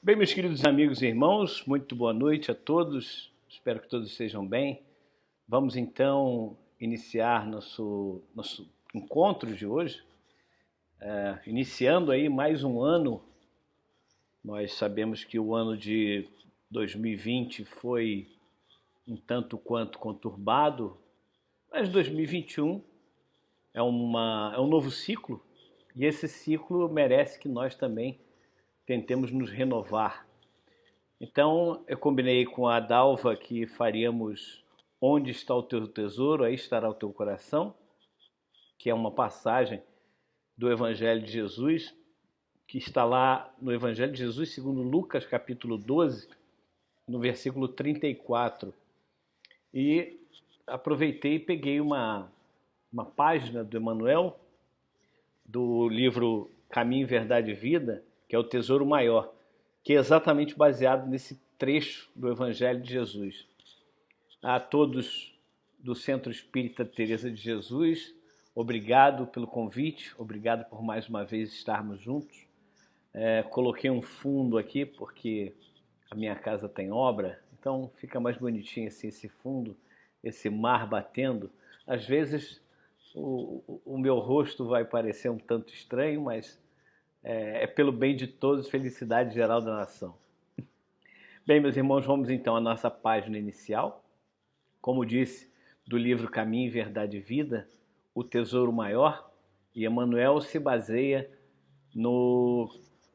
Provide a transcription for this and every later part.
Bem, meus queridos amigos e irmãos, muito boa noite a todos. Espero que todos estejam bem. Vamos então iniciar nosso encontro de hoje, iniciando aí mais um ano. Nós sabemos que o ano de 2020 foi um tanto quanto conturbado, mas 2021 é um novo ciclo e esse ciclo merece que nós também tentemos nos renovar. Então, eu combinei com a Dalva que faríamos Onde está o teu tesouro, aí estará o teu coração, que é uma passagem do Evangelho de Jesus, que está lá no Evangelho de Jesus, segundo Lucas, capítulo 12, no versículo 34. E aproveitei e peguei uma página do Emmanuel, do livro Caminho, Verdade e Vida, que é o Tesouro Maior, que é exatamente baseado nesse trecho do Evangelho de Jesus. A todos do Centro Espírita Teresa de Jesus, obrigado pelo convite, obrigado por mais uma vez estarmos juntos. Coloquei um fundo aqui porque a minha casa tem obra, então fica mais bonitinho assim esse fundo, esse mar batendo. Às vezes o meu rosto vai parecer um tanto estranho, mas é pelo bem de todos, felicidade geral da nação. Bem, meus irmãos, vamos então à nossa página inicial. Como disse, do livro Caminho, Verdade e Vida, o Tesouro Maior, e Emmanuel se baseia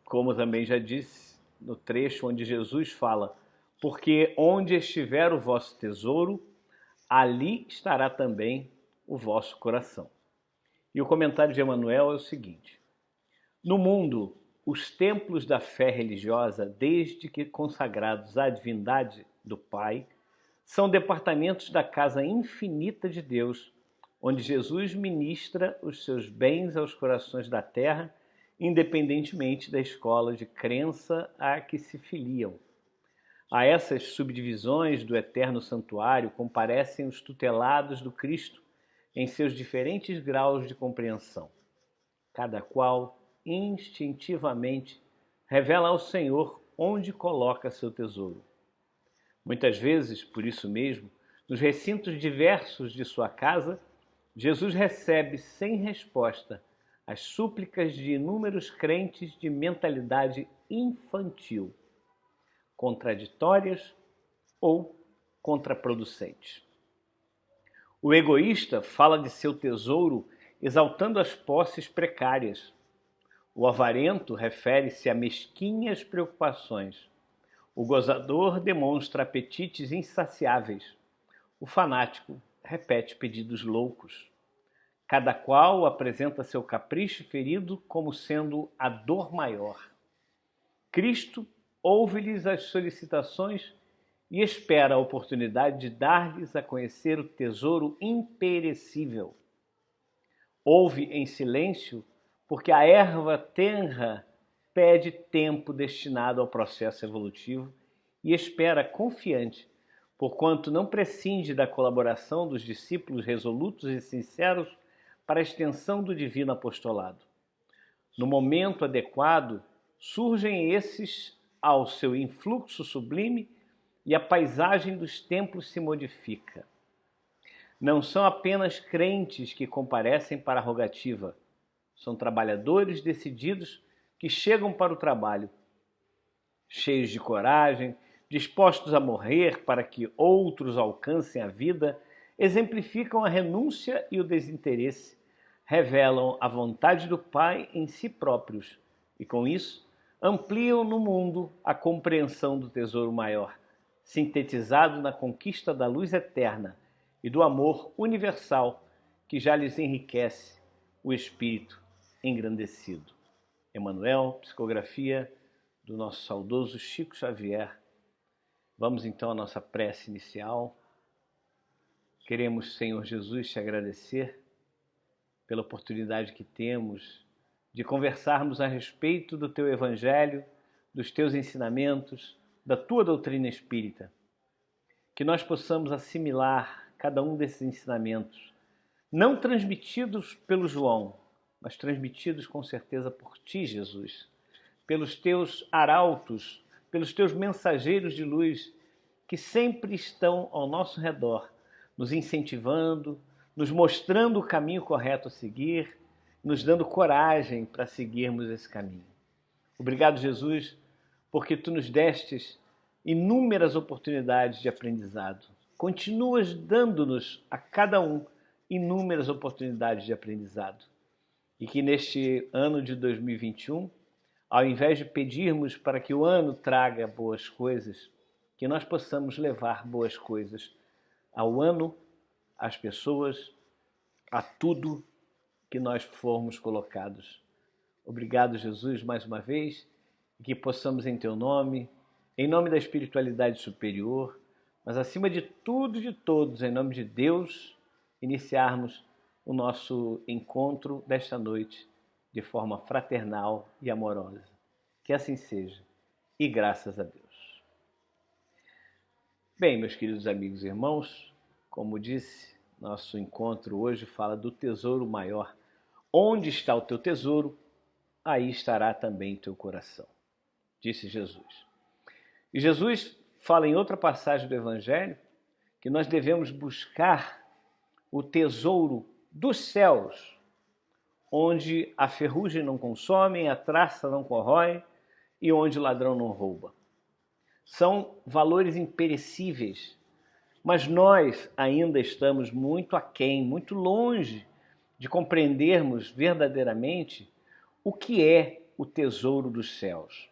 como também já disse, no trecho onde Jesus fala: porque onde estiver o vosso tesouro, ali estará também o vosso coração. E o comentário de Emmanuel é o seguinte: no mundo, os templos da fé religiosa, desde que consagrados à divindade do Pai, são departamentos da casa infinita de Deus, onde Jesus ministra os seus bens aos corações da terra, independentemente da escola de crença a que se filiam. A essas subdivisões do eterno santuário comparecem os tutelados do Cristo em seus diferentes graus de compreensão. Cada qual, instintivamente, revela ao Senhor onde coloca seu tesouro. Muitas vezes, por isso mesmo, nos recintos diversos de sua casa, Jesus recebe sem resposta as súplicas de inúmeros crentes de mentalidade infantil, contraditórias ou contraproducentes. O egoísta fala de seu tesouro exaltando as posses precárias. O avarento refere-se a mesquinhas preocupações. O gozador demonstra apetites insaciáveis. O fanático repete pedidos loucos. Cada qual apresenta seu capricho ferido como sendo a dor maior. Cristo ouve-lhes as solicitações e espera a oportunidade de dar-lhes a conhecer o tesouro imperecível. Ouve em silêncio, porque a erva tenra pede tempo destinado ao processo evolutivo e espera confiante, porquanto não prescinde da colaboração dos discípulos resolutos e sinceros para a extensão do divino apostolado. No momento adequado, surgem esses ao seu influxo sublime e a paisagem dos templos se modifica. Não são apenas crentes que comparecem para a rogativa, são trabalhadores decididos que chegam para o trabalho, cheios de coragem, dispostos a morrer para que outros alcancem a vida, exemplificam a renúncia e o desinteresse, revelam a vontade do Pai em si próprios e, com isso, ampliam no mundo a compreensão do tesouro maior, sintetizado na conquista da luz eterna e do amor universal que já lhes enriquece o espírito engrandecido. Emmanuel, psicografia do nosso saudoso Chico Xavier. Vamos então à nossa prece inicial. Queremos, Senhor Jesus, te agradecer pela oportunidade que temos de conversarmos a respeito do teu Evangelho, dos teus ensinamentos, da tua doutrina espírita. Que nós possamos assimilar cada um desses ensinamentos, não transmitidos pelo João, mas transmitidos com certeza por ti, Jesus, pelos teus arautos, pelos teus mensageiros de luz que sempre estão ao nosso redor, nos incentivando, nos mostrando o caminho correto a seguir, nos dando coragem para seguirmos esse caminho. Obrigado, Jesus, porque tu nos destes inúmeras oportunidades de aprendizado. Continuas dando-nos a cada um inúmeras oportunidades de aprendizado. E que neste ano de 2021, ao invés de pedirmos para que o ano traga boas coisas, que nós possamos levar boas coisas ao ano, às pessoas, a tudo que nós formos colocados. Obrigado, Jesus, mais uma vez, e que possamos em Teu nome, em nome da espiritualidade superior, mas acima de tudo e de todos, em nome de Deus, iniciarmos o nosso encontro desta noite de forma fraternal e amorosa. Que assim seja, e graças a Deus. Bem, meus queridos amigos e irmãos, como disse, nosso encontro hoje fala do tesouro maior. Onde está o teu tesouro, aí estará também o teu coração, disse Jesus. E Jesus fala em outra passagem do Evangelho que nós devemos buscar o tesouro dos céus, onde a ferrugem não consome, a traça não corrói e onde o ladrão não rouba. São valores imperecíveis, mas nós ainda estamos muito aquém, muito longe de compreendermos verdadeiramente o que é o tesouro dos céus.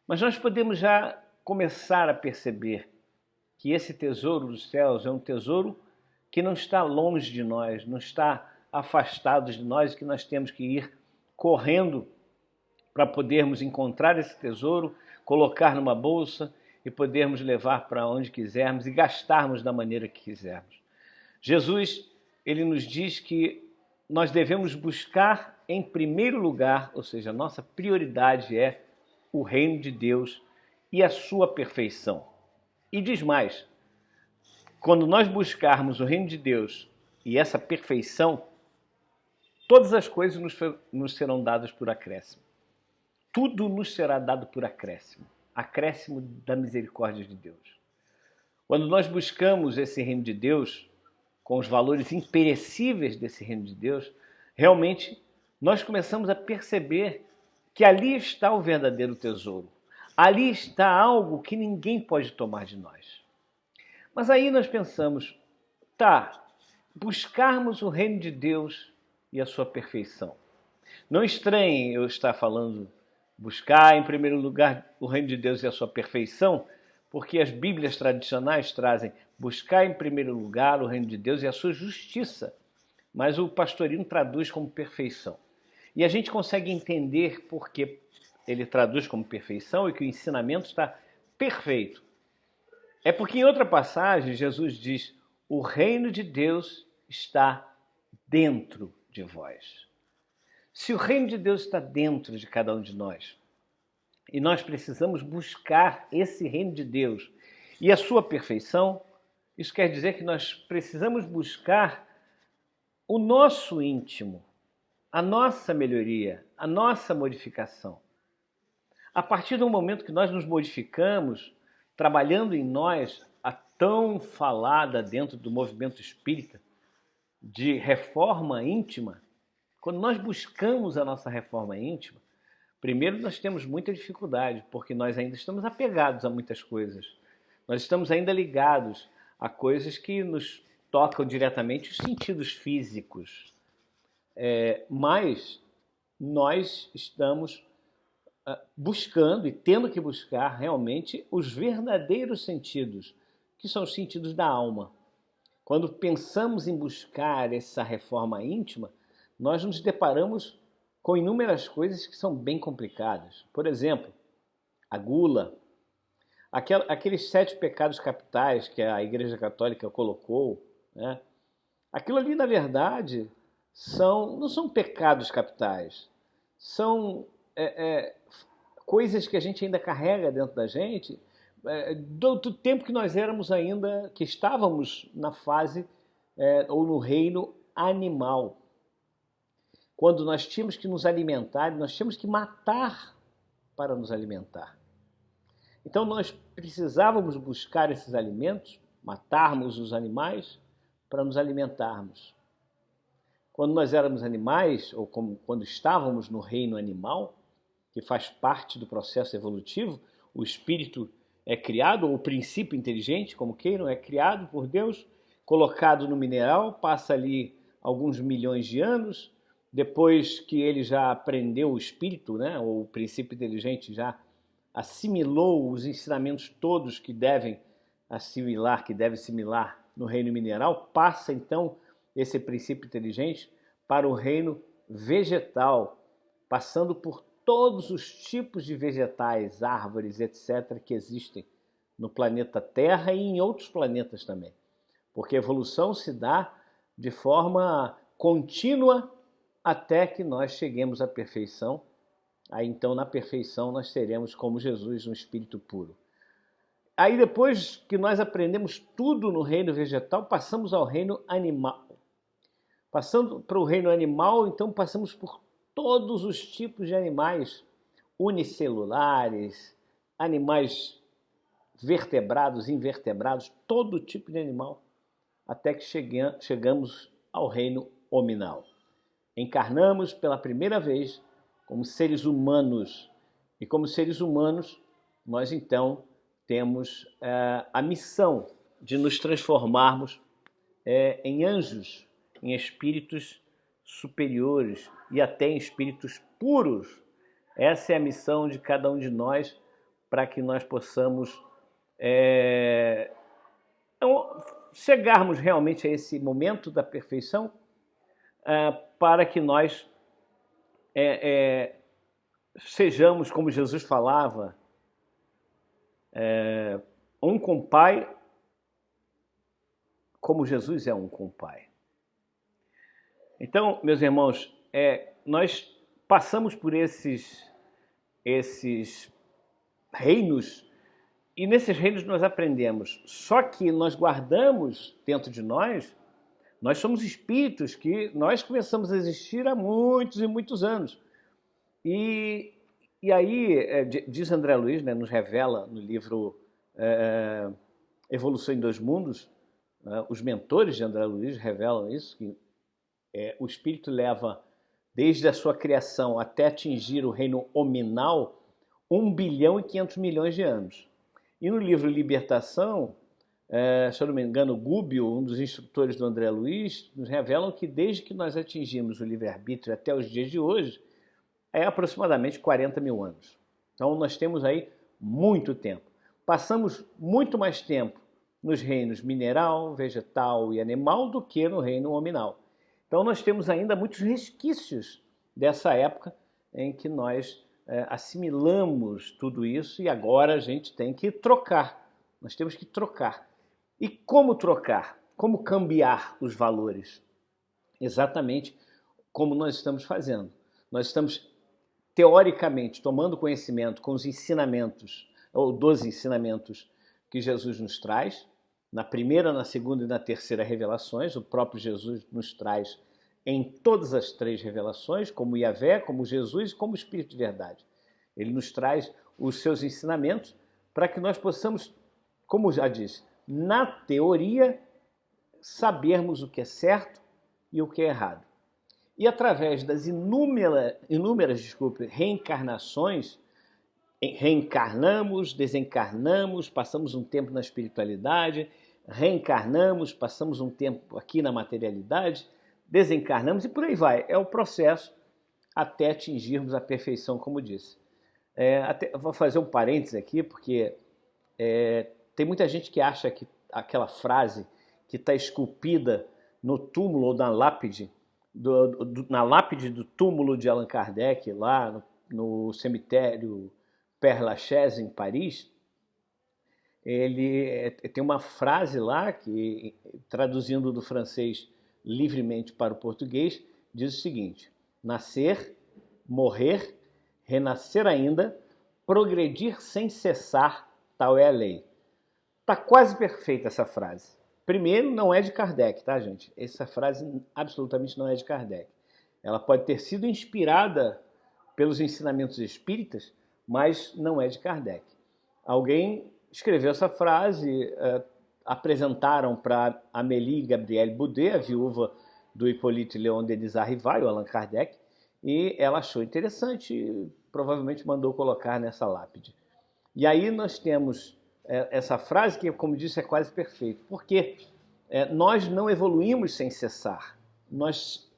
Mas nós podemos já começar a perceber que esse tesouro dos céus é um tesouro que não está longe de nós, não está afastado de nós, que nós temos que ir correndo para podermos encontrar esse tesouro, colocar numa bolsa e podermos levar para onde quisermos e gastarmos da maneira que quisermos. Jesus, ele nos diz que nós devemos buscar em primeiro lugar, ou seja, a nossa prioridade é o reino de Deus e a sua perfeição. E diz mais, quando nós buscarmos o reino de Deus e essa perfeição, todas as coisas nos serão dadas por acréscimo. Tudo nos será dado por acréscimo. Acréscimo da misericórdia de Deus. Quando nós buscamos esse reino de Deus, com os valores imperecíveis desse reino de Deus, realmente nós começamos a perceber que ali está o verdadeiro tesouro. Ali está algo que ninguém pode tomar de nós. Mas aí nós pensamos, buscarmos o reino de Deus e a sua perfeição. Não estranhem eu estar falando buscar em primeiro lugar o reino de Deus e a sua perfeição, porque as Bíblias tradicionais trazem buscar em primeiro lugar o reino de Deus e a sua justiça, mas o pastorino traduz como perfeição. E a gente consegue entender por que ele traduz como perfeição e que o ensinamento está perfeito. É porque em outra passagem Jesus diz, o reino de Deus está dentro de vós. Se o reino de Deus está dentro de cada um de nós, e nós precisamos buscar esse reino de Deus e a sua perfeição, isso quer dizer que nós precisamos buscar o nosso íntimo, a nossa melhoria, a nossa modificação. A partir do momento que nós nos modificamos, trabalhando em nós a tão falada dentro do movimento espírita de reforma íntima, quando nós buscamos a nossa reforma íntima, primeiro nós temos muita dificuldade, porque nós ainda estamos apegados a muitas coisas. Nós estamos ainda ligados a coisas que nos tocam diretamente os sentidos físicos. Mas nós estamos buscando e tendo que buscar realmente os verdadeiros sentidos, que são os sentidos da alma. Quando pensamos em buscar essa reforma íntima, nós nos deparamos com inúmeras coisas que são bem complicadas. Por exemplo, a gula, aqueles 7 pecados capitais que a Igreja Católica colocou, né? Aquilo ali, na verdade, não são pecados capitais, são coisas que a gente ainda carrega dentro da gente do tempo que nós éramos ainda, que estávamos na fase ou no reino animal. Quando nós tínhamos que nos alimentar, nós tínhamos que matar para nos alimentar. Então nós precisávamos buscar esses alimentos, matarmos os animais para nos alimentarmos. Quando nós éramos animais, ou quando estávamos no reino animal, que faz parte do processo evolutivo, o espírito é criado, ou o princípio inteligente, como queiram, é criado por Deus, colocado no mineral, passa ali alguns milhões de anos, depois que ele já aprendeu o espírito, né, ou o princípio inteligente já assimilou os ensinamentos todos que deve assimilar no reino mineral, passa então esse princípio inteligente para o reino vegetal, passando por todos os tipos de vegetais, árvores, etc., que existem no planeta Terra e em outros planetas também. Porque a evolução se dá de forma contínua até que nós cheguemos à perfeição. Aí então, na perfeição, nós seremos como Jesus, um espírito puro. Aí depois que nós aprendemos tudo no reino vegetal, passamos ao reino animal. Passando para o reino animal, então passamos por todos os tipos de animais unicelulares, animais vertebrados, invertebrados, todo tipo de animal, até que chegamos ao reino hominal. Encarnamos pela primeira vez como seres humanos, e como seres humanos, nós então temos a missão de nos transformarmos em anjos, em espíritos superiores e até em espíritos puros. Essa é a missão de cada um de nós para que nós possamos chegarmos realmente a esse momento da perfeição, para que nós sejamos, como Jesus falava, um com o Pai, como Jesus é um com o Pai. Então, meus irmãos, nós passamos por esses reinos, e nesses reinos nós aprendemos. Só que nós guardamos dentro de nós somos espíritos que nós começamos a existir há muitos e muitos anos. E aí, diz André Luiz, né, nos revela no livro Evolução em Dois Mundos, os mentores de André Luiz revelam isso, que o espírito leva, desde a sua criação até atingir o reino hominal, 1 bilhão e 500 milhões de anos. E no livro Libertação, se eu não me engano, Gubbio, um dos instrutores do André Luiz, nos revelam que desde que nós atingimos o livre-arbítrio até os dias de hoje, é aproximadamente 40 mil anos. Então nós temos aí muito tempo. Passamos muito mais tempo nos reinos mineral, vegetal e animal do que no reino hominal. Então nós temos ainda muitos resquícios dessa época em que nós assimilamos tudo isso e agora a gente tem que trocar. Nós temos que trocar. E como trocar? Como cambiar os valores? Exatamente como nós estamos fazendo. Nós estamos, teoricamente, tomando conhecimento com os ensinamentos, ou dos ensinamentos que Jesus nos traz. Na primeira, na segunda e na terceira revelações, o próprio Jesus nos traz em todas as três revelações, como Yahvé, como Jesus e como Espírito de Verdade. Ele nos traz os seus ensinamentos para que nós possamos, como já disse, na teoria, sabermos o que é certo e o que é errado. E através das inúmeras reencarnações, reencarnamos, desencarnamos, passamos um tempo na espiritualidade, reencarnamos, passamos um tempo aqui na materialidade, desencarnamos e por aí vai. É o processo até atingirmos a perfeição, como disse. Vou fazer um parênteses aqui, porque tem muita gente que acha que aquela frase que está esculpida no túmulo ou na lápide, do túmulo de Allan Kardec, lá no cemitério Père Lachaise, em Paris, ele tem uma frase lá que, traduzindo do francês livremente para o português, diz o seguinte: nascer, morrer, renascer ainda, progredir sem cessar, tal é a lei. Está quase perfeita essa frase. Primeiro, não é de Kardec, tá, gente? Essa frase absolutamente não é de Kardec. Ela pode ter sido inspirada pelos ensinamentos espíritas, mas não é de Kardec. Alguém escreveu essa frase, apresentaram para Amélie Gabrielle Boudet, a viúva do Hippolyte Léon Denis Arrivai, o Allan Kardec, e ela achou interessante, provavelmente mandou colocar nessa lápide. E aí nós temos essa frase que, como disse, é quase perfeita, porque nós não evoluímos sem cessar, nós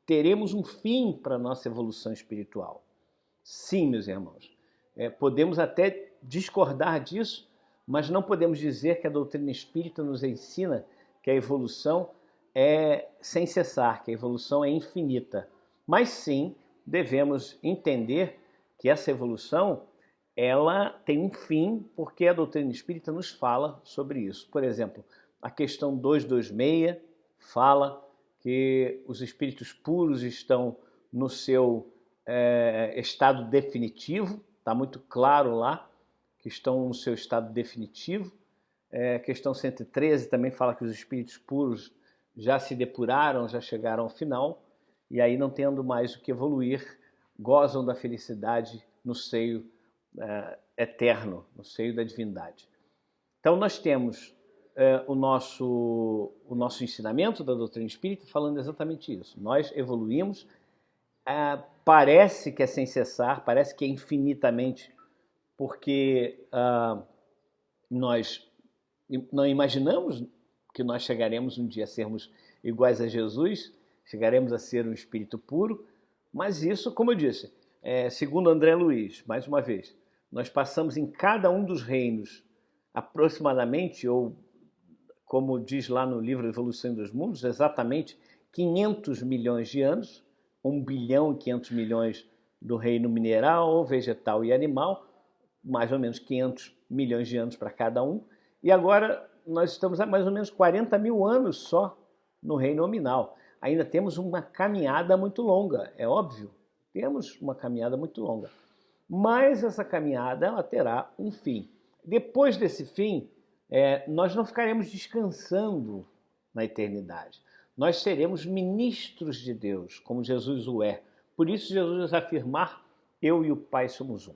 teremos um fim para a nossa evolução espiritual. Sim, meus irmãos, podemos até discordar disso, mas não podemos dizer que a doutrina espírita nos ensina que a evolução é sem cessar, que a evolução é infinita. Mas sim, devemos entender que essa evolução ela tem um fim, porque a doutrina espírita nos fala sobre isso. Por exemplo, a questão 226 fala que os espíritos puros estão no seu estado definitivo, está muito claro lá que estão no seu estado definitivo. Questão 113 também fala que os espíritos puros já se depuraram, já chegaram ao final, e aí não tendo mais o que evoluir, gozam da felicidade no seio eterno, no seio da divindade. Então nós temos o nosso ensinamento da doutrina espírita falando exatamente isso. Nós evoluímos, parece que é sem cessar, parece que é infinitamente, porque nós não imaginamos que nós chegaremos um dia a sermos iguais a Jesus, chegaremos a ser um espírito puro, mas isso, como eu disse, segundo André Luiz, mais uma vez, nós passamos em cada um dos reinos aproximadamente, ou como diz lá no livro Evolução dos Mundos, exatamente 500 milhões de anos, 1 bilhão e 500 milhões do reino mineral, vegetal e animal, mais ou menos 500 milhões de anos para cada um, e agora nós estamos há mais ou menos 40 mil anos só no reino nominal. Ainda temos uma caminhada muito longa, é óbvio, temos uma caminhada muito longa, mas essa caminhada ela terá um fim. Depois desse fim, nós não ficaremos descansando na eternidade. Nós seremos ministros de Deus, como Jesus o é. Por isso Jesus afirmar, eu e o Pai somos um.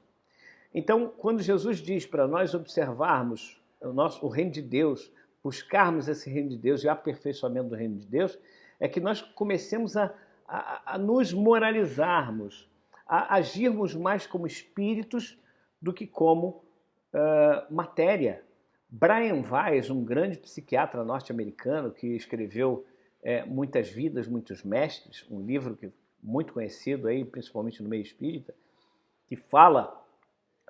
Então, quando Jesus diz para nós observarmos o reino de Deus, buscarmos esse reino de Deus e o aperfeiçoamento do reino de Deus, é que nós comecemos a nos moralizarmos, a agirmos mais como espíritos do que como matéria. Brian Weiss, um grande psiquiatra norte-americano que escreveu Muitas Vidas, Muitos Mestres, um livro muito conhecido, aí, principalmente no meio espírita, que fala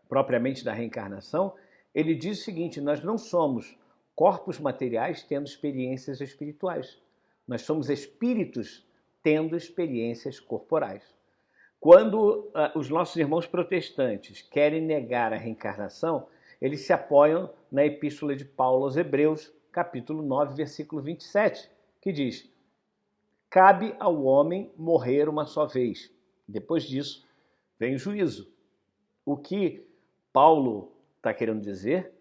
propriamente da reencarnação, ele diz o seguinte: nós não somos corpos materiais tendo experiências espirituais. Nós somos espíritos tendo experiências corporais. Quando os nossos irmãos protestantes querem negar a reencarnação, eles se apoiam na Epístola de Paulo aos Hebreus, capítulo 9, versículo 27, que diz: cabe ao homem morrer uma só vez. Depois disso, vem o juízo. O que Paulo está querendo dizer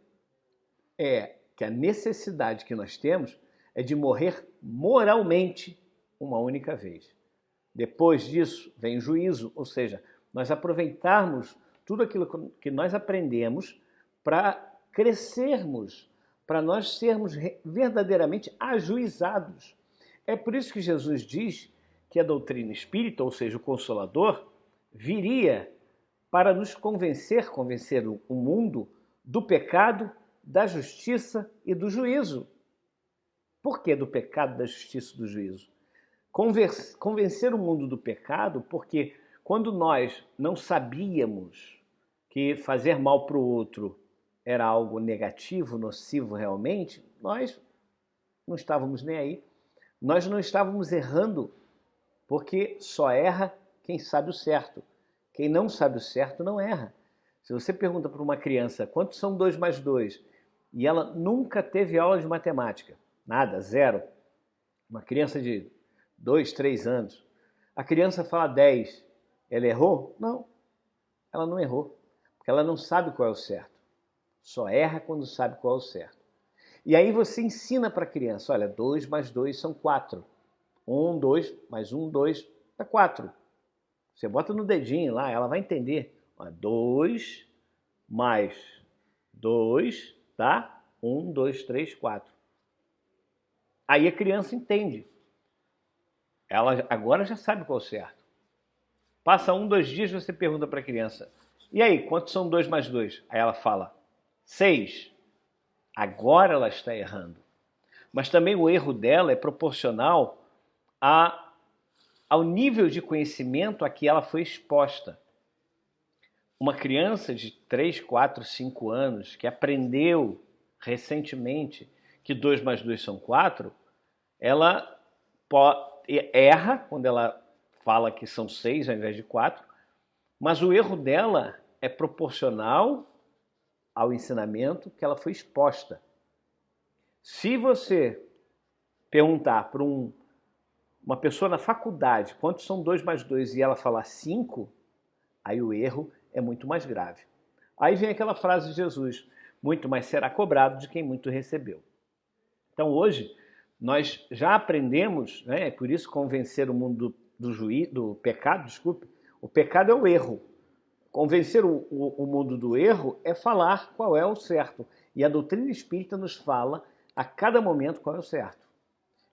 é que a necessidade que nós temos é de morrer moralmente uma única vez. Depois disso, vem o juízo, ou seja, nós aproveitarmos tudo aquilo que nós aprendemos para crescermos, para nós sermos verdadeiramente ajuizados. É por isso que Jesus diz que a doutrina espírita, ou seja, o Consolador, viria para nos convencer o mundo do pecado, da justiça e do juízo. Por que do pecado, da justiça e do juízo? Convencer o mundo do pecado porque quando nós não sabíamos que fazer mal para o outro era algo negativo, nocivo realmente, nós não estávamos nem aí. Nós não estávamos errando, porque só erra quem sabe o certo. Quem não sabe o certo não erra. Se você pergunta para uma criança quantos são 2 mais 2 e ela nunca teve aula de matemática, nada, zero, uma criança de 2, 3 anos, a criança fala 10, ela errou? Não, ela não errou, porque ela não sabe qual é o certo. Só erra quando sabe qual é o certo. E aí você ensina para a criança, olha, 2 mais 2 são 4. 1, 2, mais 1, 2, é 4. Você bota no dedinho lá, ela vai entender. 2 mais 2, tá? 1, 2, 3, 4. Aí a criança entende. Ela agora já sabe qual é o certo. Passa 1, 2 dias, você pergunta para a criança, e aí, quantos são 2 mais 2? Aí ela fala, 6. Agora ela está errando. Mas também o erro dela é proporcional ao nível de conhecimento a que ela foi exposta. Uma criança de 3, 4, 5 anos que aprendeu recentemente que 2 mais 2 são 4, ela erra quando ela fala que são 6 ao invés de 4, mas o erro dela é proporcional ao ensinamento que ela foi exposta. Se você perguntar para uma pessoa na faculdade quantos são 2 mais 2 e ela falar 5, aí o erro é muito mais grave. Aí vem aquela frase de Jesus, muito mais será cobrado de quem muito recebeu. Então hoje nós já aprendemos, né, por isso convencer o mundo do pecado, desculpe, o pecado é o erro. Convencer o mundo do erro é falar qual é o certo. E a doutrina espírita nos fala a cada momento qual é o certo.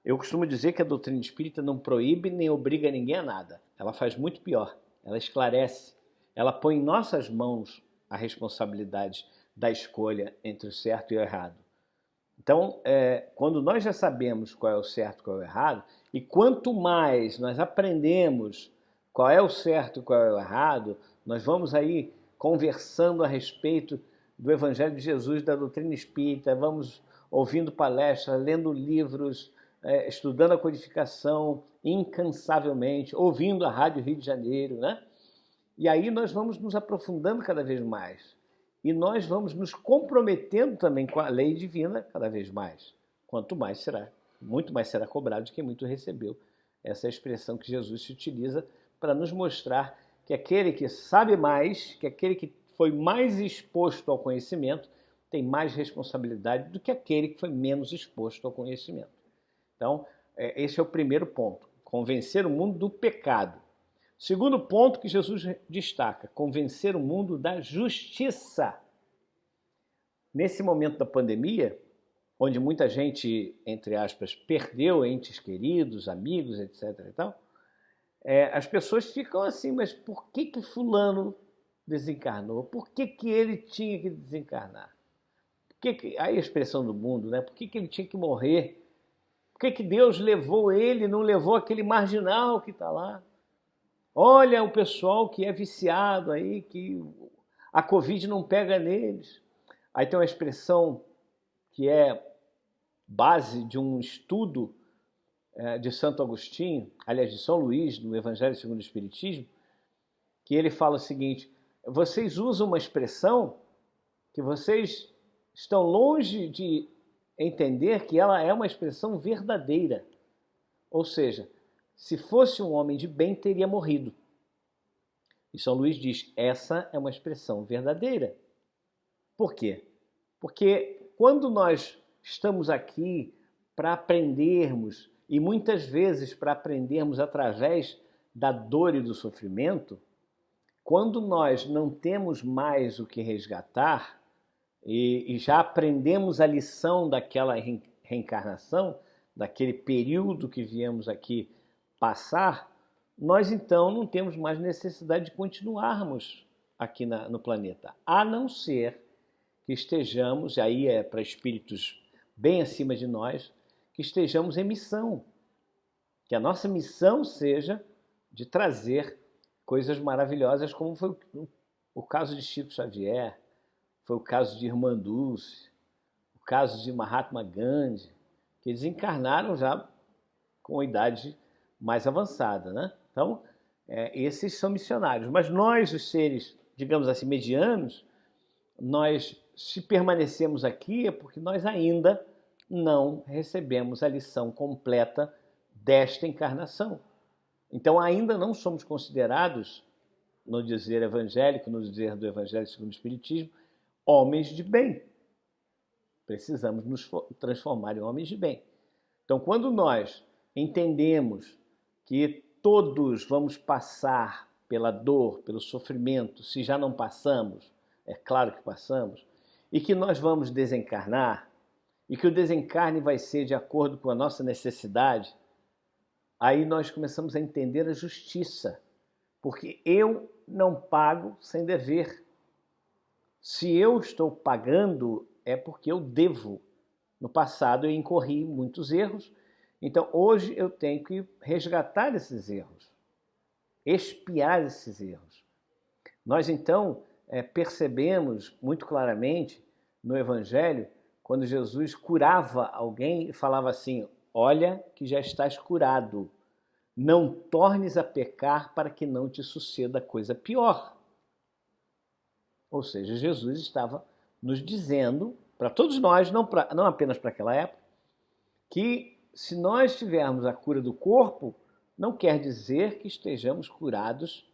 Eu costumo dizer que a doutrina espírita não proíbe nem obriga ninguém a nada. Ela faz muito pior. Ela esclarece. Ela põe em nossas mãos a responsabilidade da escolha entre o certo e o errado. Então, quando nós já sabemos qual é o certo e qual é o errado, e quanto mais nós aprendemos qual é o certo e qual é o errado, nós vamos aí conversando a respeito do Evangelho de Jesus, da doutrina espírita, vamos ouvindo palestras, lendo livros, estudando a codificação incansavelmente, ouvindo a Rádio Rio de Janeiro, né? E aí nós vamos nos aprofundando cada vez mais. E nós vamos nos comprometendo também com a lei divina cada vez mais. Quanto mais será, muito mais será cobrado de quem muito recebeu. Essa é a expressão que Jesus se utiliza para nos mostrar que aquele que sabe mais, que aquele que foi mais exposto ao conhecimento, tem mais responsabilidade do que aquele que foi menos exposto ao conhecimento. Então, esse é o primeiro ponto, convencer o mundo do pecado. Segundo ponto que Jesus destaca, convencer o mundo da justiça. Nesse momento da pandemia, onde muita gente, entre aspas, perdeu entes queridos, amigos, etc. e tal, as pessoas ficam assim, mas por que fulano desencarnou? Por que ele tinha que desencarnar? Aí a expressão do mundo, né? Por que ele tinha que morrer? Por que Deus levou ele, não levou aquele marginal que está lá? Olha o pessoal que é viciado aí, que a Covid não pega neles. Aí tem uma expressão que é base de um estudo de Santo Agostinho, aliás, de São Luís, no Evangelho segundo o Espiritismo, que ele fala o seguinte, vocês usam uma expressão que vocês estão longe de entender que ela é uma expressão verdadeira. Ou seja, se fosse um homem de bem, teria morrido. E São Luís diz, essa é uma expressão verdadeira. Por quê? Porque quando nós estamos aqui para aprendermos, e muitas vezes para aprendermos através da dor e do sofrimento, quando nós não temos mais o que resgatar, e já aprendemos a lição daquela reencarnação, daquele período que viemos aqui passar, nós então não temos mais necessidade de continuarmos aqui no planeta, a não ser que estejamos, aí é para espíritos bem acima de nós, que estejamos em missão, que a nossa missão seja de trazer coisas maravilhosas, como foi o caso de Chico Xavier, foi o caso de Irmã Dulce, o caso de Mahatma Gandhi, que eles encarnaram já com idade mais avançada, né? Então, esses são missionários. Mas nós, os seres, digamos assim, medianos, nós, se permanecemos aqui, é porque nós ainda não recebemos a lição completa desta encarnação. Então, ainda não somos considerados, no dizer evangélico, no dizer do Evangelho segundo o Espiritismo, homens de bem. Precisamos nos transformar em homens de bem. Então, quando nós entendemos que todos vamos passar pela dor, pelo sofrimento, se já não passamos, é claro que passamos, e que nós vamos desencarnar, e que o desencarne vai ser de acordo com a nossa necessidade, aí nós começamos a entender a justiça, porque eu não pago sem dever. Se eu estou pagando, é porque eu devo. No passado eu incorri muitos erros, então hoje eu tenho que resgatar esses erros, expiar esses erros. Nós então percebemos muito claramente no Evangelho, quando Jesus curava alguém e falava assim: olha que já estás curado, não tornes a pecar para que não te suceda coisa pior. Ou seja, Jesus estava nos dizendo, para todos nós, não apenas para aquela época, que se nós tivermos a cura do corpo, não quer dizer que estejamos curados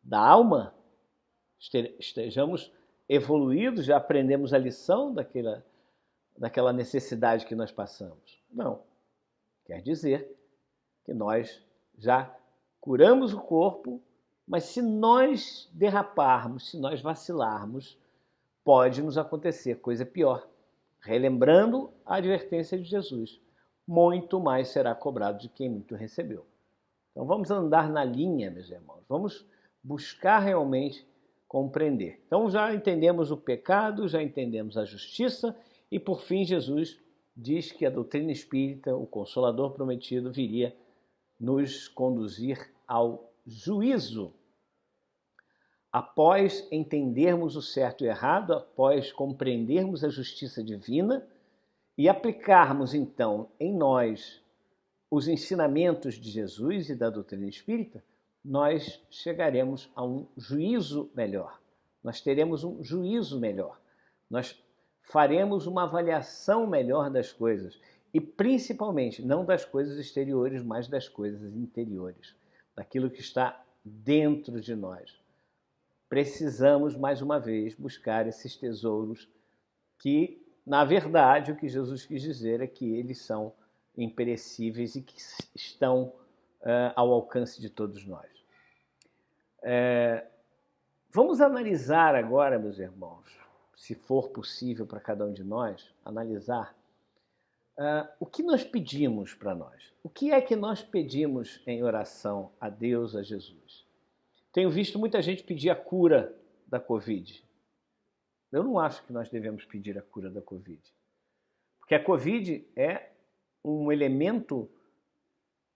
da alma, estejamos evoluídos, já aprendemos a lição daquela necessidade que nós passamos. Não. Quer dizer que nós já curamos o corpo, mas se nós derraparmos, se nós vacilarmos, pode nos acontecer coisa pior. Relembrando a advertência de Jesus: muito mais será cobrado de quem muito recebeu. Então vamos andar na linha, meus irmãos. Vamos buscar realmente compreender. Então já entendemos o pecado, já entendemos a justiça e, por fim, Jesus diz que a doutrina espírita, o Consolador prometido, viria nos conduzir ao juízo. Após entendermos o certo e o errado, após compreendermos a justiça divina e aplicarmos, então, em nós os ensinamentos de Jesus e da doutrina espírita, nós chegaremos a um juízo melhor. Nós teremos um juízo melhor. Nós faremos uma avaliação melhor das coisas e, principalmente, não das coisas exteriores, mas das coisas interiores, daquilo que está dentro de nós. Precisamos, mais uma vez, buscar esses tesouros que, na verdade, o que Jesus quis dizer é que eles são imperecíveis e que estão ao alcance de todos nós. Vamos analisar agora, meus irmãos, se for possível para cada um de nós, analisar o que nós pedimos para nós. O que é que nós pedimos em oração a Deus, a Jesus? Tenho visto muita gente pedir a cura da Covid. Eu não acho que nós devemos pedir a cura da Covid. Porque a Covid é um elemento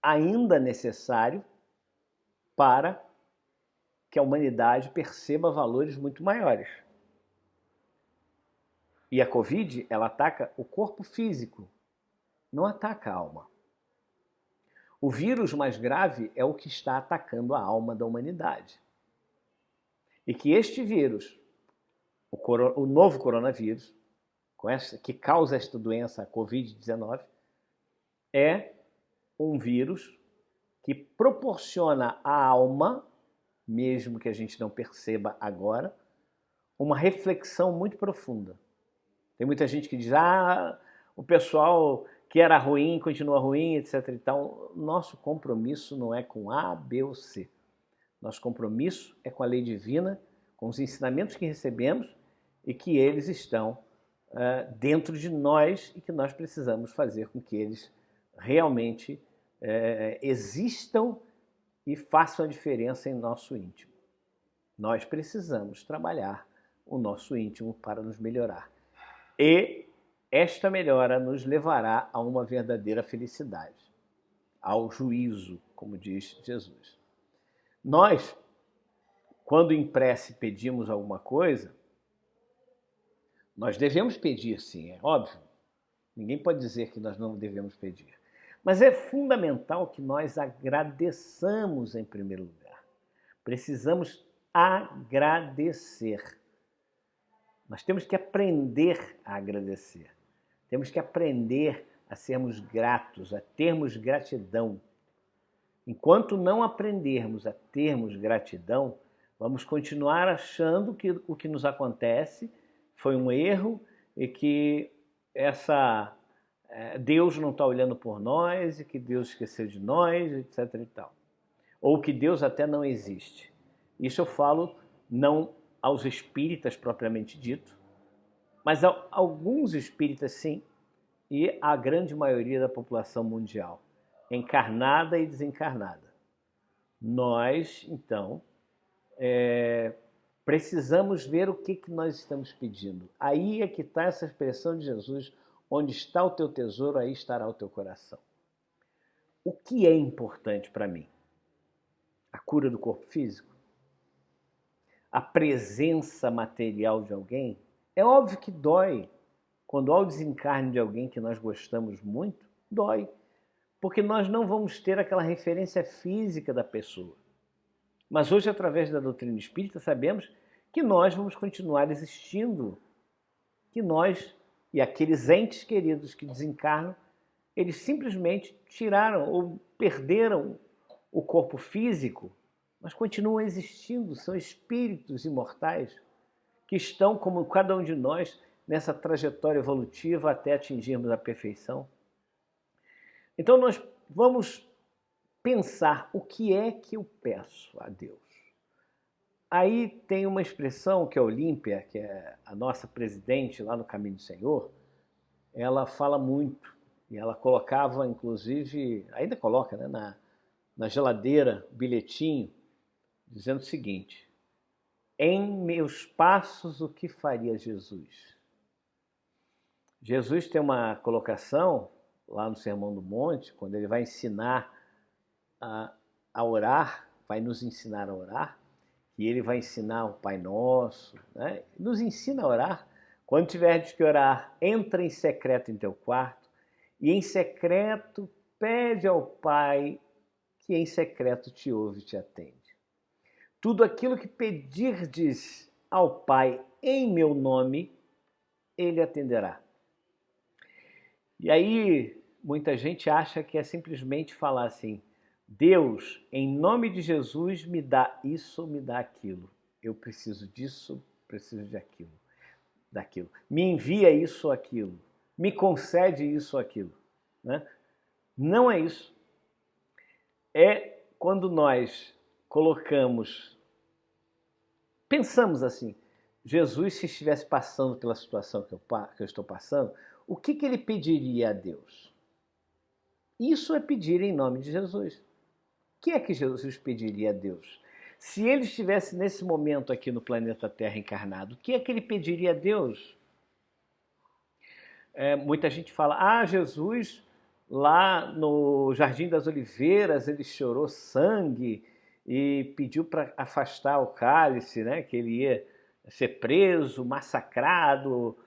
ainda necessário para que a humanidade perceba valores muito maiores. E a Covid, ela ataca o corpo físico, não ataca a alma. O vírus mais grave é o que está atacando a alma da humanidade. E que este vírus, o novo coronavírus, que causa esta doença, a Covid-19, é um vírus que proporciona à alma, mesmo que a gente não perceba agora, uma reflexão muito profunda. Tem muita gente que diz: o pessoal que era ruim continua ruim, etc. e tal. Nosso compromisso não é com A, B ou C. Nosso compromisso é com a lei divina, com os ensinamentos que recebemos e que eles estão dentro de nós e que nós precisamos fazer com que eles realmente existam e façam a diferença em nosso íntimo. Nós precisamos trabalhar o nosso íntimo para nos melhorar. E esta melhora nos levará a uma verdadeira felicidade, ao juízo, como diz Jesus. Nós, quando em prece pedimos alguma coisa, nós devemos pedir, sim, é óbvio. Ninguém pode dizer que nós não devemos pedir. Mas é fundamental que nós agradeçamos em primeiro lugar. Precisamos agradecer. Nós temos que aprender a agradecer. Temos que aprender a sermos gratos, a termos gratidão. Enquanto não aprendermos a termos gratidão, vamos continuar achando que o que nos acontece foi um erro e que Deus não está olhando por nós e que Deus esqueceu de nós, etc. e tal. Ou que Deus até não existe. Isso eu falo não aos espíritas propriamente dito, Mas alguns espíritas sim, e a grande maioria da população mundial, encarnada e desencarnada. Nós, então, precisamos ver o que nós estamos pedindo. Aí é que está essa expressão de Jesus, onde está o teu tesouro, aí estará o teu coração. O que é importante para mim? A cura do corpo físico? A presença material de alguém? É óbvio que dói. Quando há o desencarne de alguém que nós gostamos muito, dói. Porque nós não vamos ter aquela referência física da pessoa. Mas hoje, através da doutrina espírita, sabemos que nós vamos continuar existindo. Que nós e aqueles entes queridos que desencarnam, eles simplesmente tiraram ou perderam o corpo físico, mas continuam existindo, são espíritos imortais que estão, como cada um de nós, nessa trajetória evolutiva até atingirmos a perfeição. Então nós vamos pensar o que é que eu peço a Deus. Aí tem uma expressão que a Olímpia, que é a nossa presidente lá no Caminho do Senhor, ela fala muito. E ela colocava, inclusive, ainda coloca, né, na geladeira, bilhetinho, dizendo o seguinte: em meus passos, o que faria Jesus? Jesus tem uma colocação lá no Sermão do Monte, quando ele vai ensinar a orar, vai nos ensinar a orar, e ele vai ensinar o Pai Nosso, né? Nos ensina a orar. Quando tiveres que orar, entra em secreto em teu quarto, e em secreto pede ao Pai, que em secreto te ouve e te atende. Tudo aquilo que pedirdes ao Pai em meu nome, Ele atenderá. E aí, muita gente acha que é simplesmente falar assim: Deus, em nome de Jesus, me dá isso, me dá aquilo. Eu preciso disso, preciso de aquilo, daquilo. Me envia isso ou aquilo. Me concede isso ou aquilo. Né? Não é isso. É quando nós pensamos assim: Jesus, se estivesse passando pela situação que eu estou passando, o que ele pediria a Deus? Isso é pedir em nome de Jesus. O que é que Jesus pediria a Deus? Se ele estivesse nesse momento aqui no planeta Terra encarnado, o que é que ele pediria a Deus? Muita gente fala: Jesus, lá no Jardim das Oliveiras, ele chorou sangue e pediu para afastar o cálice, né? Que ele ia ser preso, massacrado,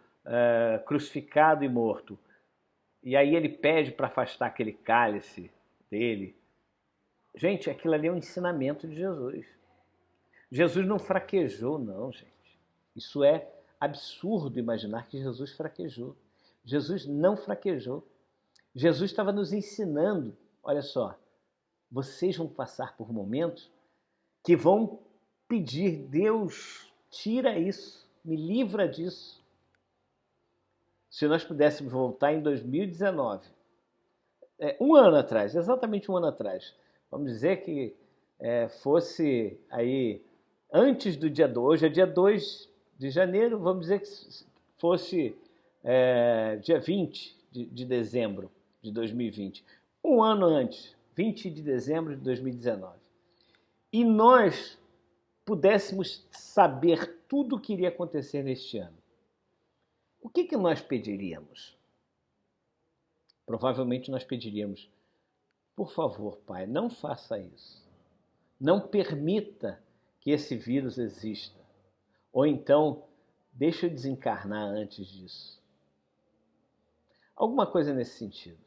crucificado e morto. E aí ele pede para afastar aquele cálice dele. Gente, aquilo ali é um ensinamento de Jesus. Jesus não fraquejou, não, gente. Isso é absurdo imaginar que Jesus fraquejou. Jesus não fraquejou. Jesus estava nos ensinando, olha só, vocês vão passar por momentos que vão pedir: Deus, tira isso, me livra disso. Se nós pudéssemos voltar em 2019, um ano atrás, exatamente um ano atrás, vamos dizer que fosse aí antes do dia 2, hoje é dia 2 de janeiro, vamos dizer que fosse dia 20 de dezembro de 2020, um ano antes, 20 de dezembro de 2019, e nós pudéssemos saber tudo o que iria acontecer neste ano, o que nós pediríamos? Provavelmente nós pediríamos: por favor, Pai, não faça isso. Não permita que esse vírus exista. Ou então, deixa eu desencarnar antes disso. Alguma coisa nesse sentido.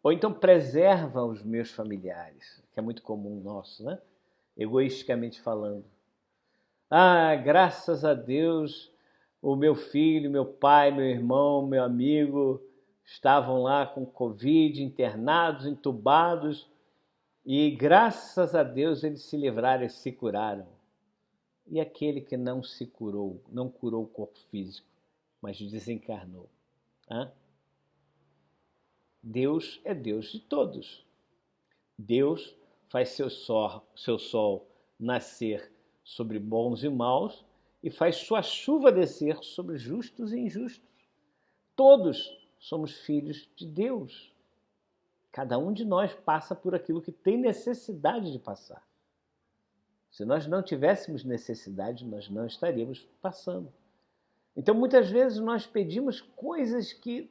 Ou então, preserva os meus familiares, que é muito comum nosso, né? Egoisticamente falando. Graças a Deus, o meu filho, meu pai, meu irmão, meu amigo estavam lá com Covid, internados, entubados, e graças a Deus eles se livraram e se curaram. E aquele que não se curou, não curou o corpo físico, mas desencarnou. Deus é Deus de todos. Deus faz seu sol nascer sobre bons e maus e faz sua chuva descer sobre justos e injustos. todos somos filhos de Deus. Cada um de nós passa por aquilo que tem necessidade de passar. Se nós não tivéssemos necessidade, nós não estaríamos passando. Então, muitas vezes, nós pedimos coisas que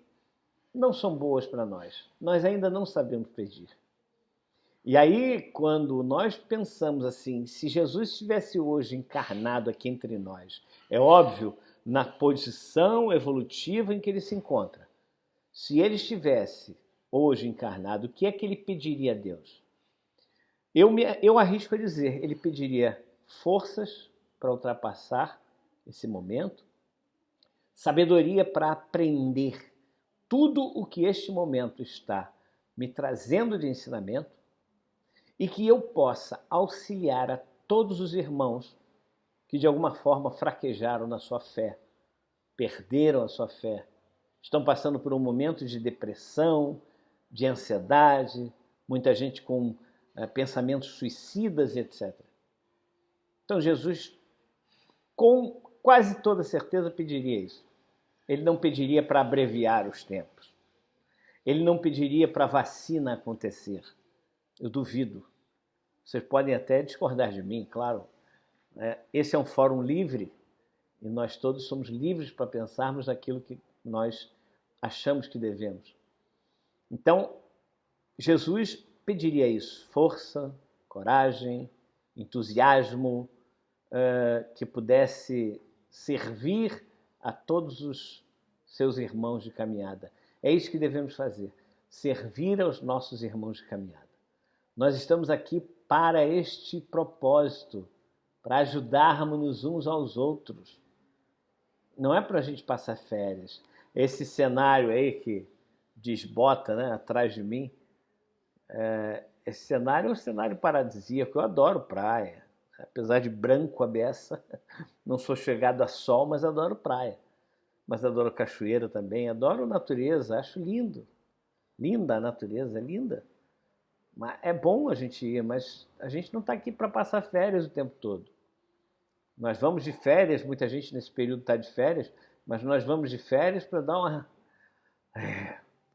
não são boas para nós. Nós ainda não sabemos pedir. E aí, quando nós pensamos assim, se Jesus estivesse hoje encarnado aqui entre nós, é óbvio, na posição evolutiva em que ele se encontra, se ele estivesse hoje encarnado, o que é que ele pediria a Deus? Eu arrisco a dizer, ele pediria forças para ultrapassar esse momento, sabedoria para aprender tudo o que este momento está me trazendo de ensinamento e que eu possa auxiliar a todos os irmãos que de alguma forma fraquejaram na sua fé, perderam a sua fé, estão passando por um momento de depressão, de ansiedade, muita gente com pensamentos suicidas, etc. Então Jesus, com quase toda certeza, pediria isso. Ele não pediria para abreviar os tempos. Ele não pediria para a vacina acontecer. Eu duvido. Vocês podem até discordar de mim, claro. Esse é um fórum livre e nós todos somos livres para pensarmos naquilo que nós achamos que devemos. Então, Jesus pediria isso, força, coragem, entusiasmo, que pudesse servir a todos os seus irmãos de caminhada. É isso que devemos fazer, servir aos nossos irmãos de caminhada. Nós estamos aqui para este propósito, para ajudarmos uns aos outros. Não é para a gente passar férias. Esse cenário aí que desbota, né, atrás de mim, esse cenário é um cenário paradisíaco. Eu adoro praia. Apesar de branco a beça, não sou chegado a sol, mas adoro praia. Mas adoro cachoeira também, adoro natureza, acho lindo. Linda a natureza, é linda. Mas é bom a gente ir, mas a gente não está aqui para passar férias o tempo todo. Nós vamos de férias, muita gente nesse período está de férias, mas nós vamos de férias para dar uma,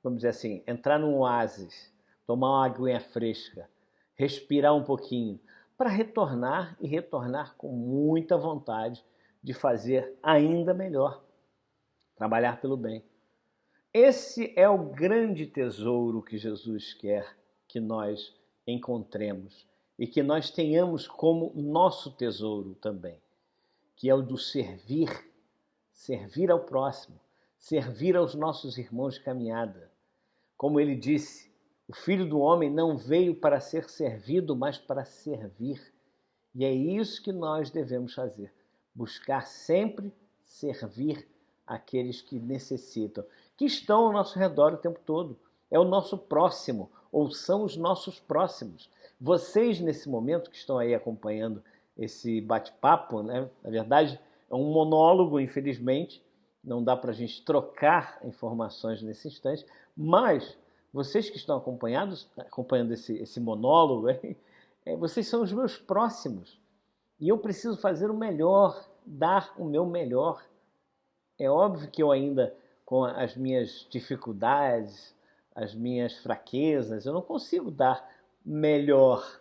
vamos dizer assim, entrar num oásis, tomar uma aguinha fresca, respirar um pouquinho, para retornar e retornar com muita vontade de fazer ainda melhor, trabalhar pelo bem. Esse é o grande tesouro que Jesus quer que nós encontremos e que nós tenhamos como nosso tesouro também, que é o do servir, servir ao próximo, servir aos nossos irmãos de caminhada. Como ele disse, o Filho do Homem não veio para ser servido, mas para servir. E é isso que nós devemos fazer, buscar sempre servir aqueles que necessitam, que estão ao nosso redor o tempo todo. É o nosso próximo, ou são os nossos próximos. Vocês, nesse momento que estão aí acompanhando esse bate-papo, né? Na verdade, é um monólogo, infelizmente, não dá para a gente trocar informações nesse instante, mas vocês que estão acompanhando esse monólogo, vocês são os meus próximos. E eu preciso fazer o melhor, dar o meu melhor. É óbvio que eu ainda, com as minhas dificuldades, as minhas fraquezas, eu não consigo dar melhor.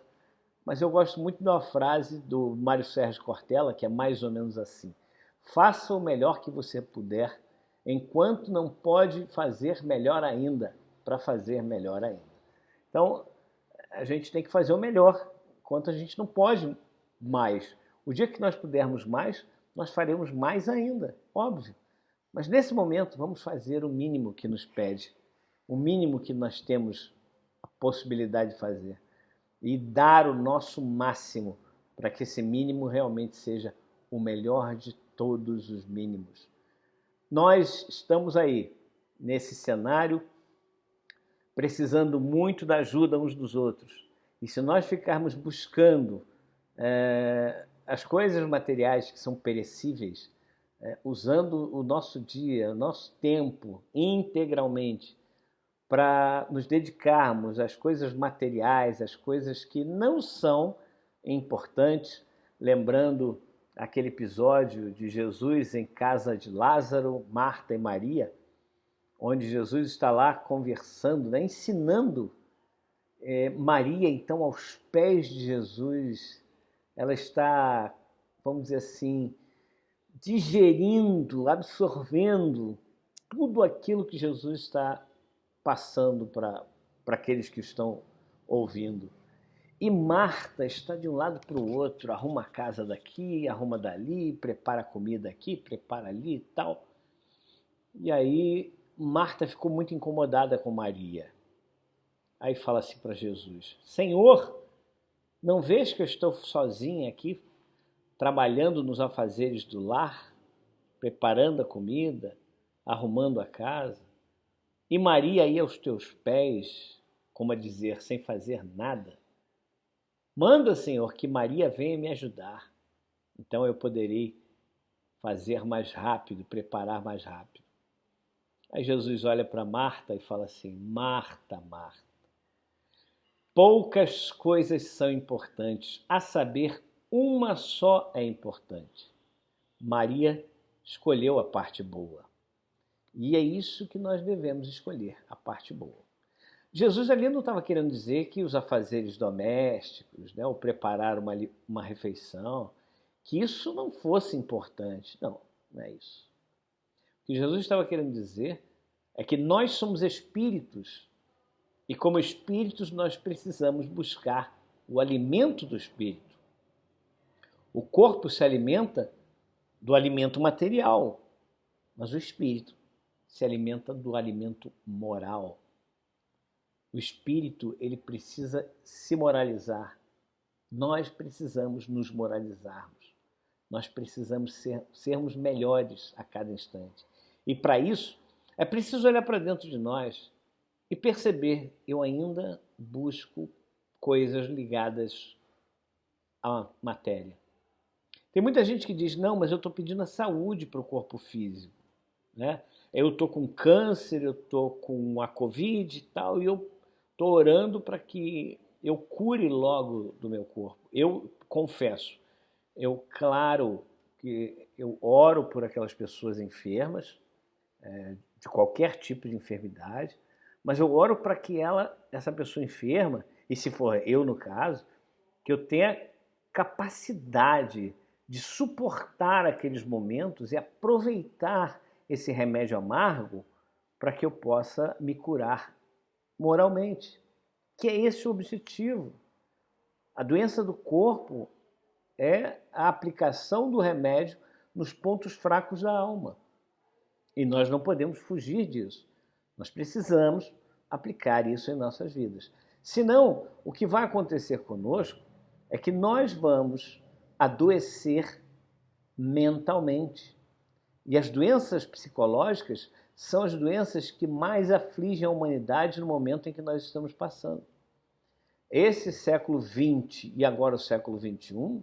Mas eu gosto muito de uma frase do Mário Sérgio Cortella, que é mais ou menos assim: faça o melhor que você puder, enquanto não pode fazer melhor ainda, para fazer melhor ainda. Então, a gente tem que fazer o melhor, enquanto a gente não pode mais. O dia que nós pudermos mais, nós faremos mais ainda, óbvio. Mas nesse momento, vamos fazer o mínimo que nos pede, o mínimo que nós temos a possibilidade de fazer. E dar o nosso máximo para que esse mínimo realmente seja o melhor de todos os mínimos. Nós estamos aí, nesse cenário, precisando muito da ajuda uns dos outros. E se nós ficarmos buscando as coisas materiais que são perecíveis, usando o nosso dia, o nosso tempo integralmente, para nos dedicarmos às coisas materiais, às coisas que não são importantes, lembrando aquele episódio de Jesus em casa de Lázaro, Marta e Maria, onde Jesus está lá conversando, né, ensinando Maria, então, aos pés de Jesus. Ela está, vamos dizer assim, digerindo, absorvendo tudo aquilo que Jesus está passando para aqueles que estão ouvindo. E Marta está de um lado para o outro, arruma a casa daqui, arruma dali, prepara a comida aqui, prepara ali e tal. E aí Marta ficou muito incomodada com Maria. Aí fala assim para Jesus: Senhor, não vês que eu estou sozinha aqui, trabalhando nos afazeres do lar, preparando a comida, arrumando a casa? E Maria ia aos teus pés, como a dizer, sem fazer nada? Manda, Senhor, que Maria venha me ajudar. Então eu poderei fazer mais rápido, preparar mais rápido. Aí Jesus olha para Marta e fala assim: Marta, Marta, poucas coisas são importantes, a saber, uma só é importante. Maria escolheu a parte boa. E é isso que nós devemos escolher, a parte boa. Jesus ali não estava querendo dizer que os afazeres domésticos, né, ou preparar uma refeição, que isso não fosse importante. Não, não é isso. O que Jesus estava querendo dizer é que nós somos espíritos e, como espíritos, nós precisamos buscar o alimento do espírito. O corpo se alimenta do alimento material, mas o espírito se alimenta do alimento moral. O espírito, ele precisa se moralizar. Nós precisamos nos moralizarmos. Nós precisamos sermos melhores a cada instante. E para isso, é preciso olhar para dentro de nós e perceber: eu ainda busco coisas ligadas à matéria. Tem muita gente que diz: não, mas eu estou pedindo a saúde para o corpo físico, né? Eu estou com câncer, eu estou com a Covid e tal, e eu estou orando para que eu cure logo do meu corpo. Eu confesso, claro que eu oro por aquelas pessoas enfermas, de qualquer tipo de enfermidade, mas eu oro para que essa pessoa enferma, e se for eu no caso, que eu tenha capacidade de suportar aqueles momentos e aproveitar esse remédio amargo para que eu possa me curar moralmente, que é esse o objetivo. A doença do corpo é a aplicação do remédio nos pontos fracos da alma. E nós não podemos fugir disso. Nós precisamos aplicar isso em nossas vidas. Senão, o que vai acontecer conosco é que nós vamos adoecer mentalmente. E as doenças psicológicas são as doenças que mais afligem a humanidade no momento em que nós estamos passando. Esse século XX e agora o século XXI,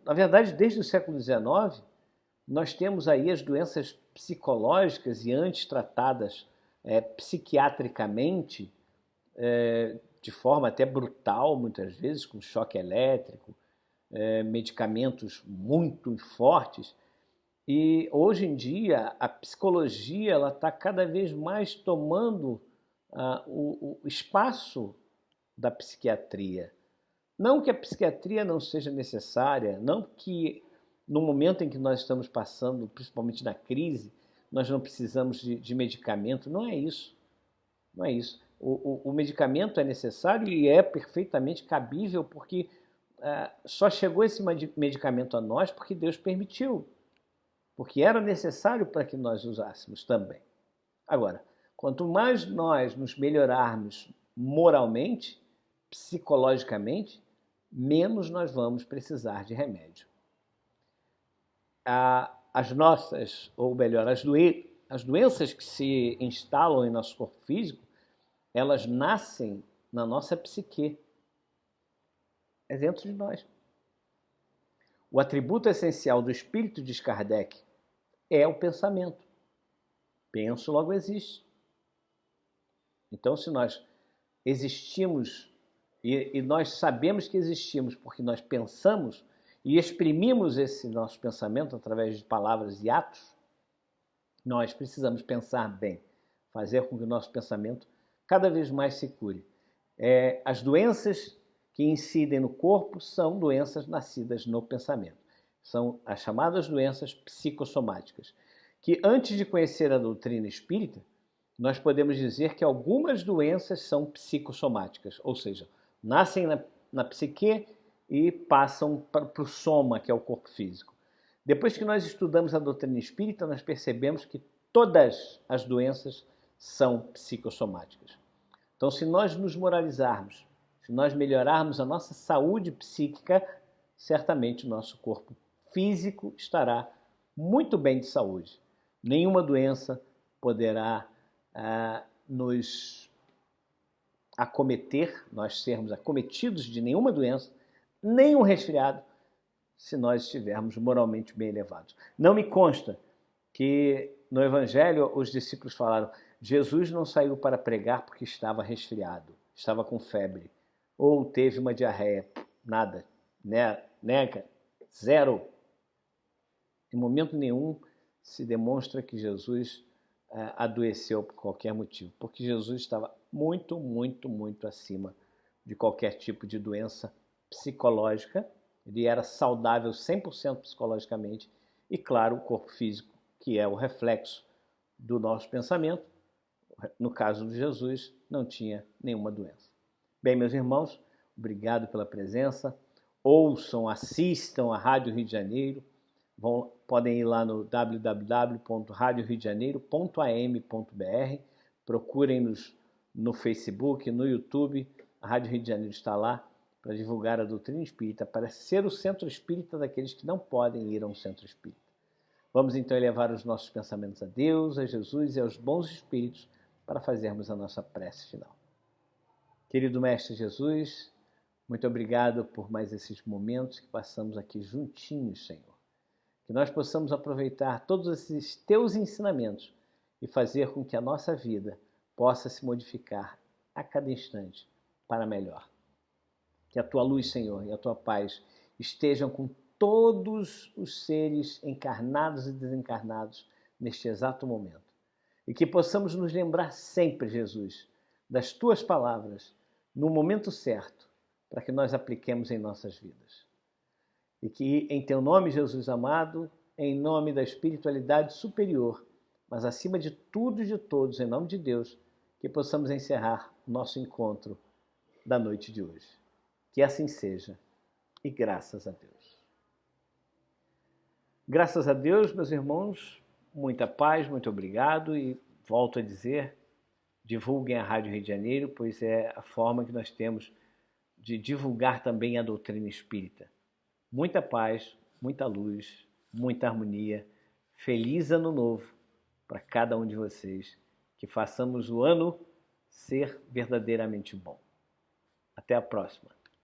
na verdade, desde o século XIX, nós temos aí as doenças psicológicas e antes tratadas psiquiatricamente, de forma até brutal, muitas vezes, com choque elétrico, medicamentos muito fortes. E hoje em dia a psicologia está cada vez mais tomando o espaço da psiquiatria. Não que a psiquiatria não seja necessária, não que no momento em que nós estamos passando, principalmente na crise, nós não precisamos de medicamento. Não é isso. Não é isso. O medicamento é necessário e é perfeitamente cabível, porque só chegou esse medicamento a nós porque Deus permitiu. Porque era necessário para que nós usássemos também. Agora, quanto mais nós nos melhorarmos moralmente, psicologicamente, menos nós vamos precisar de remédio. As nossas, ou melhor, as doenças que se instalam em nosso corpo físico, elas nascem na nossa psique. É dentro de nós. O atributo essencial do espírito, diz Kardec, é o pensamento. Penso, logo existe. Então, se nós existimos e nós sabemos que existimos porque nós pensamos e exprimimos esse nosso pensamento através de palavras e atos, Nós precisamos pensar bem, fazer com que o nosso pensamento cada vez mais se cure. As doenças que incidem no corpo são doenças nascidas no pensamento. São as chamadas doenças psicossomáticas, que antes de conhecer a doutrina espírita, nós podemos dizer que algumas doenças são psicossomáticas, ou seja, nascem na psique e passam para o soma, que é o corpo físico. Depois que nós estudamos a doutrina espírita, nós percebemos que todas as doenças são psicossomáticas. Então, se nós nos moralizarmos, se nós melhorarmos a nossa saúde psíquica, certamente o nosso corpo físico estará muito bem de saúde. Nenhuma doença poderá nos acometer, nós sermos acometidos de nenhuma doença, nem um resfriado, se nós estivermos moralmente bem elevados. Não me consta que no Evangelho os discípulos falaram: Jesus não saiu para pregar porque estava resfriado, estava com febre, ou teve uma diarreia. Nada, nega, zero. Em momento nenhum se demonstra que Jesus adoeceu por qualquer motivo, porque Jesus estava muito, muito, muito acima de qualquer tipo de doença psicológica. Ele era saudável 100% psicologicamente e, claro, o corpo físico, que é o reflexo do nosso pensamento, no caso de Jesus, não tinha nenhuma doença. Bem, meus irmãos, obrigado pela presença. Ouçam, assistam a Rádio Rio de Janeiro. Podem ir lá no www.radioriodejaneiro.am.br. Procurem-nos no Facebook, no YouTube. A Rádio Rio de Janeiro está lá para divulgar a doutrina espírita, para ser o centro espírita daqueles que não podem ir a um centro espírita. Vamos então elevar os nossos pensamentos a Deus, a Jesus e aos bons espíritos para fazermos a nossa prece final. Querido Mestre Jesus, muito obrigado por mais esses momentos que passamos aqui juntinhos, Senhor. Que nós possamos aproveitar todos esses teus ensinamentos e fazer com que a nossa vida possa se modificar a cada instante para melhor. Que a tua luz, Senhor, e a tua paz estejam com todos os seres encarnados e desencarnados neste exato momento. E que possamos nos lembrar sempre, Jesus, das tuas palavras no momento certo, para que nós apliquemos em nossas vidas. E que, em teu nome, Jesus amado, em nome da espiritualidade superior, mas acima de tudo e de todos, em nome de Deus, que possamos encerrar o nosso encontro da noite de hoje. Que assim seja, e graças a Deus. Graças a Deus, meus irmãos, muita paz, muito obrigado, e volto a dizer, divulguem a Rádio Rio de Janeiro, pois é a forma que nós temos de divulgar também a doutrina espírita. Muita paz, muita luz, muita harmonia. Feliz Ano Novo para cada um de vocês. Que façamos o ano ser verdadeiramente bom. Até a próxima.